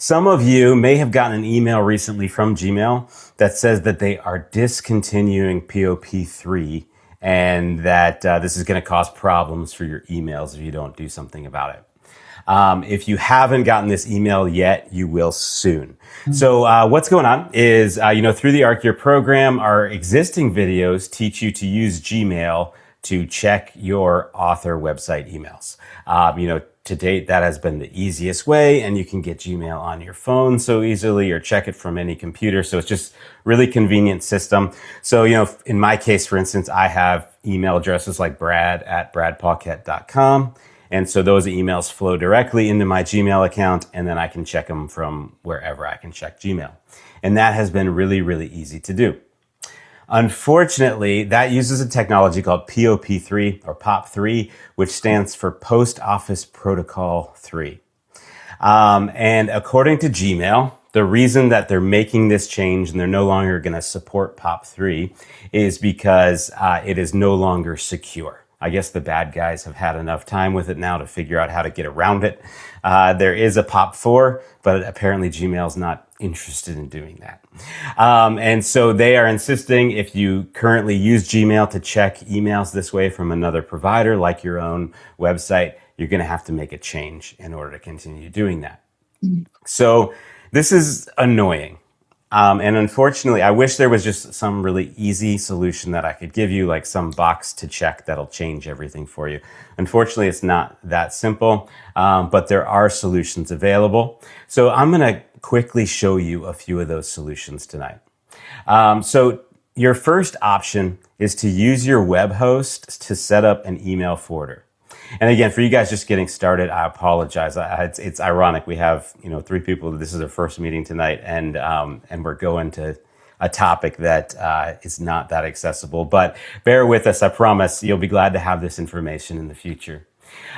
Some of you may have gotten an email recently from Gmail that says that they are discontinuing POP3 and that this is going to cause problems for your emails if you don't do something about it. If you haven't gotten this email yet, you will soon. So what's going on is, through the Arc Year program, our existing videos teach you to use Gmail to check your author website emails. To date, that has been the easiest way, and you can get Gmail on your phone so easily or check it from any computer. So it's just really convenient system. So, in my case, for instance, I have email addresses like brad@bradpaquette.com. And so those emails flow directly into my Gmail account, and then I can check them from wherever I can check Gmail. And that has been really, really easy to do. Unfortunately, that uses a technology called POP3 or POP3, which stands for Post Office Protocol 3. And according to Gmail, the reason that they're making this change and they're no longer going to support POP3 is because it is no longer secure. I guess the bad guys have had enough time with it now to figure out how to get around it. There is a POP4, but apparently Gmail's not interested in doing that. And so they are insisting if you currently use Gmail to check emails this way from another provider, like your own website, you're going to have to make a change in order to continue doing that. So this is annoying. And unfortunately, I wish there was just some really easy solution that I could give you, like some box to check that'll change everything for you. Unfortunately, it's not that simple, but there are solutions available. So I'm going to quickly show you a few of those solutions tonight. So your first option is to use your web host to set up an email forwarder. And again, for you guys just getting started, I apologize. It's ironic. We have, 3 people. This is our first meeting tonight, and we're going to a topic that is not that accessible. But bear with us. I promise you'll be glad to have this information in the future.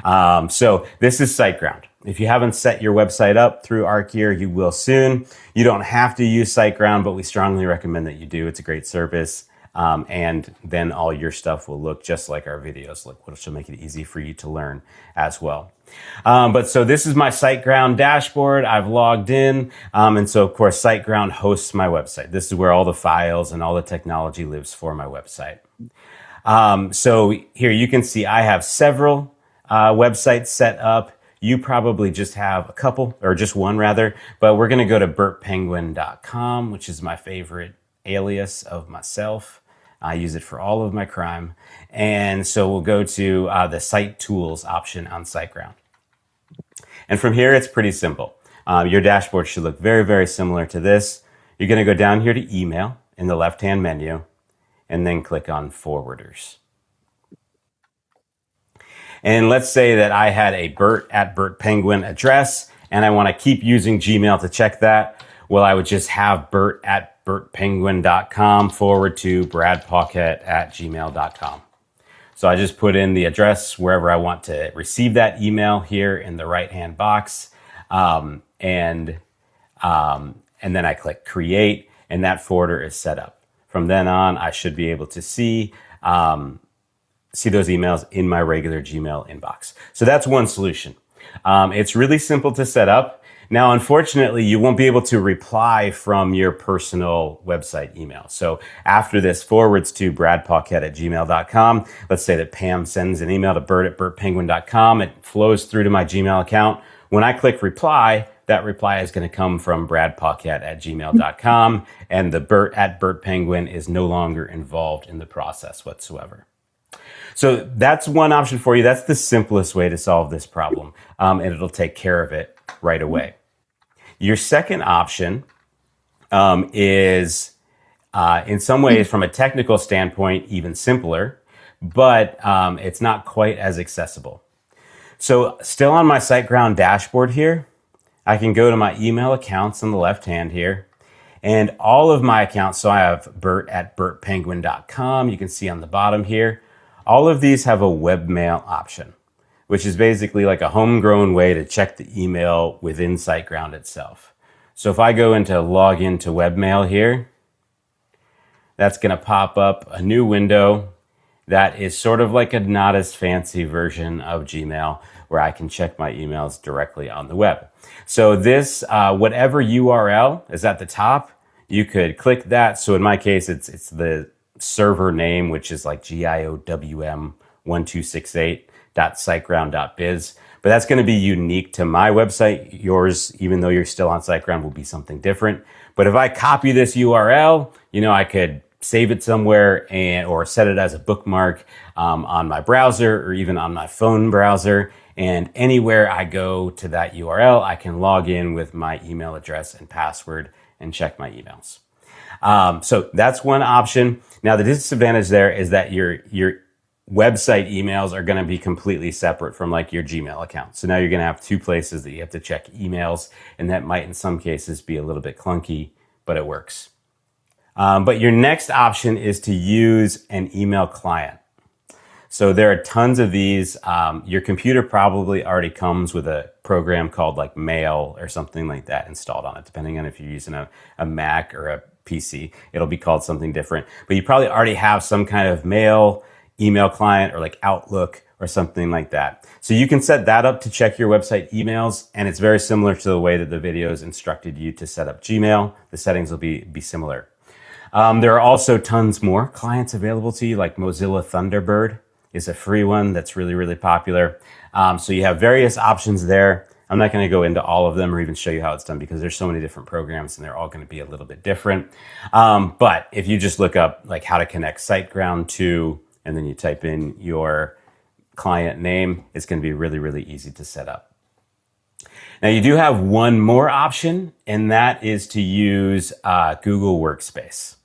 So this is SiteGround. If you haven't set your website up through Arc Year, you will soon. You don't have to use SiteGround, but we strongly recommend that you do. It's a great service. And then all your stuff will look just like our videos look, which will make it easy for you to learn as well. But so this is my SiteGround dashboard. I've logged in. And so of course, SiteGround hosts my website. This is where all the files and all the technology lives for my website. So here you can see I have several websites set up. You probably just have a couple, or just one rather, but we're going to go to burtpenguin.com, which is my favorite alias of myself. I use it for all of my crime. And so we'll go to the Site Tools option on SiteGround. And from here, it's pretty simple. Your dashboard should look very, very similar to this. You're going to go down here to Email in the left-hand menu, and then click on Forwarders. And let's say that I had a Bert@BertPenguin address, and I want to keep using Gmail to check that. Well, I would just have bert@bertpenguin.com /bradpaquette@gmail.com. So I just put in the address wherever I want to receive that email here in the right-hand box. And then I click create, and that forwarder is set up. From then on, I should be able to see those emails in my regular Gmail inbox. So that's one solution. It's really simple to set up. Now, unfortunately, you won't be able to reply from your personal website email. So after this forwards to bradpaquette@gmail.com, let's say that Pam sends an email to bert@bertpenguin.com. It flows through to my Gmail account. When I click reply, that reply is going to come from bradpaquette@gmail.com, and the Bert@BertPenguin is no longer involved in the process whatsoever. So that's one option for you. That's the simplest way to solve this problem, and it'll take care of it right away. Your second option is, in some ways, from a technical standpoint, even simpler, but it's not quite as accessible. So still on my SiteGround dashboard here, I can go to my email accounts on the left hand here, and all of my accounts, so I have Bert@bertpenguin.com, you can see on the bottom here, all of these have a webmail option, which is basically like a homegrown way to check the email within SiteGround itself. So if I go into log into webmail here, that's going to pop up a new window, that is sort of like a not as fancy version of Gmail where I can check my emails directly on the web. So this, whatever URL is at the top, you could click that. So in my case, it's the server name, which is like giowm1268.siteground.biz. But that's going to be unique to my website. Yours, even though you're still on SiteGround, will be something different. But if I copy this URL, I could save it somewhere or set it as a bookmark on my browser or even on my phone browser. And anywhere I go to that URL, I can log in with my email address and password and check my emails. So that's one option. Now, the disadvantage there is that your website emails are going to be completely separate from like your Gmail account. So now you're going to have two places that you have to check emails, and that might in some cases be a little bit clunky, but it works. But your next option is to use an email client. So there are tons of these. Your computer probably already comes with a program called like Mail or something like that installed on it, depending on if you're using a Mac or a PC. It'll be called something different. But you probably already have some kind of email client or like Outlook or something like that. So you can set that up to check your website emails, and it's very similar to the way that the videos instructed you to set up Gmail. The settings will be similar. There are also tons more clients available to you, like Mozilla Thunderbird is a free one that's really, really popular. So you have various options there. I'm not going to go into all of them or even show you how it's done because there's so many different programs and they're all going to be a little bit different. But if you just look up like how to connect SiteGround to, and then you type in your client name, it's going to be really, really easy to set up. Now you do have one more option, and that is to use Google Workspace.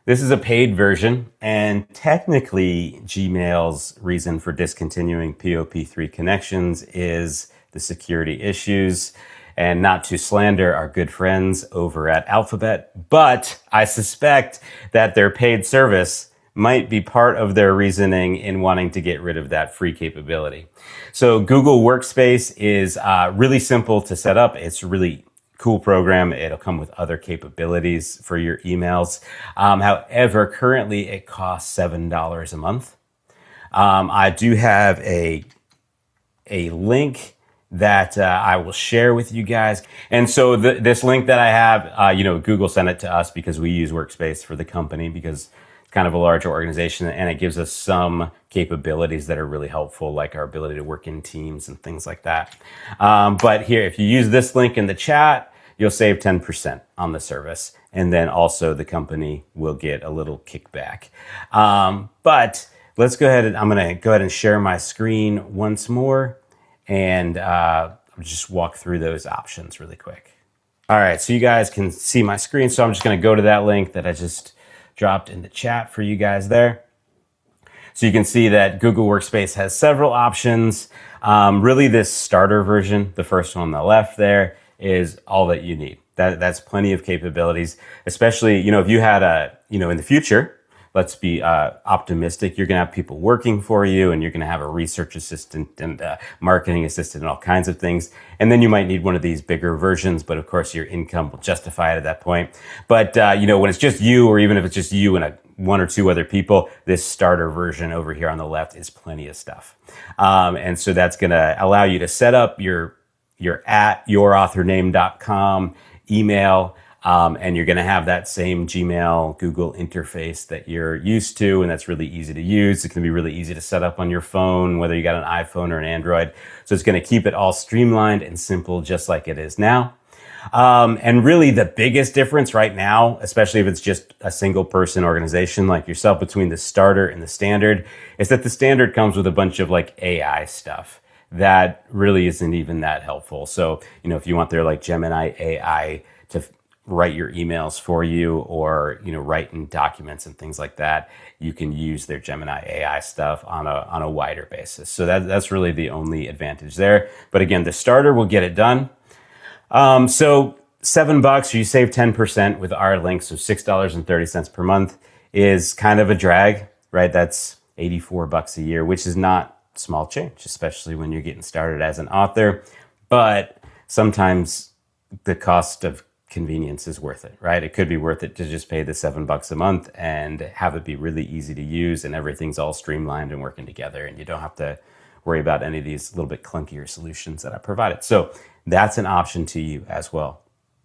This is a paid version, and technically Gmail's reason for discontinuing POP3 connections is the security issues, and not to slander our good friends over at Alphabet, but I suspect that their paid service might be part of their reasoning in wanting to get rid of that free capability. So Google Workspace is really simple to set up. It's a really cool program. It'll come with other capabilities for your emails. However, currently it costs $7 a month. I do have a link that I will share with you guys. And so this link that I have, Google sent it to us because we use Workspace for the company because it's kind of a larger organization, and it gives us some capabilities that are really helpful, like our ability to work in teams and things like that. But here, if you use this link in the chat, you'll save 10% on the service. And then also the company will get a little kickback. But let's go ahead and I'm going to go ahead and share my screen once more and just walk through those options really quick. All right, so you guys can see my screen. So I'm just going to go to that link that I just dropped in the chat for you guys there. So you can see that Google Workspace has several options. Really this starter version, the first one on the left there, is all that you need. That's plenty of capabilities, especially, if you had in the future, let's be optimistic, you're going to have people working for you, and you're going to have a research assistant and a marketing assistant and all kinds of things. And then you might need one of these bigger versions, but of course your income will justify it at that point. But, when it's just you, or even if it's just you and one or two other people, this starter version over here on the left is plenty of stuff. And so that's going to allow you to set up your at yourauthorname.com email. And you're going to have that same Gmail Google interface that you're used to, and that's really easy to use. It can be really easy to set up on your phone, whether you got an iPhone or an Android. So it's going to keep it all streamlined and simple, just like it is now. And really the biggest difference right now, especially if it's just a single person organization like yourself, between the starter and the standard, is that the standard comes with a bunch of like AI stuff that really isn't even that helpful. So, if you want their like Gemini AI to write your emails for you, or write in documents and things like that, you can use their Gemini AI stuff on a wider basis. So that's really the only advantage there. But again, the starter will get it done. So $7, you save 10% with our link. So $6.30 per month is kind of a drag, right? That's $84 a year, which is not small change, especially when you're getting started as an author. But sometimes the cost of convenience is worth it, right? It could be worth it to just pay the $7 a month and have it be really easy to use and everything's all streamlined and working together and you don't have to worry about any of these little bit clunkier solutions that I provided. So that's an option to you as well.